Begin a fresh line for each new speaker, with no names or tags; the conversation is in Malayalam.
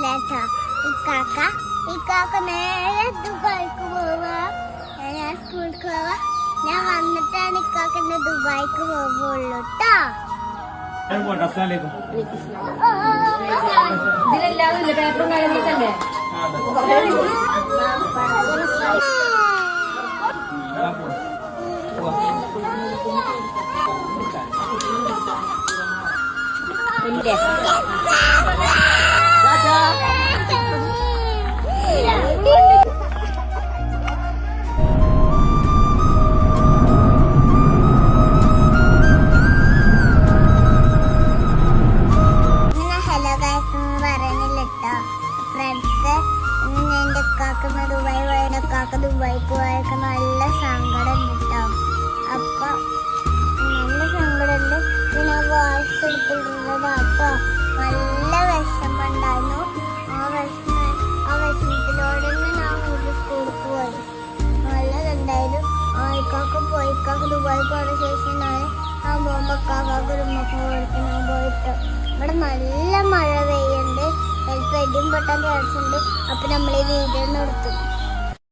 കേട്ടോ. ഇക്കാക്ക നേരെ ദുബായിക്ക് പോവാ. ഞാൻ സ്കൂളിൽ പോവാ. ഞാൻ വന്നിട്ടാണ് ഇക്കാക്കന്റെ ദുബായിക്ക് പോകുള്ളൂ കേട്ടോ. ദുബായിക്ക് പോയൊക്കെ നല്ല സങ്കടം കിട്ടോ. അപ്പൊ നല്ല സങ്കടമുണ്ട്. പിന്നെ വായിച്ച് എടുത്തിട്ടുള്ളത്. അപ്പൊ നല്ല വിഷമുണ്ടായിരുന്നു. ആ വിഷമത്തിലൂടെ ഞാൻ സ്കൂളിൽ പോയി. നല്ലതുണ്ടായിരുന്നു. ഇക്കാക്ക ദുബായിക്ക് പോയ ശേഷം ഞാൻ ആ പോകുമ്പോ ഇക്കാക്ക് ഉമ്മക്കും കൊടുത്ത് ഞാൻ പോയിട്ട്. ഇവിടെ നല്ല മഴ പെയ്യുന്നുണ്ട്. ചിലപ്പോൾ ഇടിയും പൊട്ടാൻ ചാൻസുണ്ട്. അപ്പൊ നമ്മൾ ഈ വീഡിയോ നിർത്തും.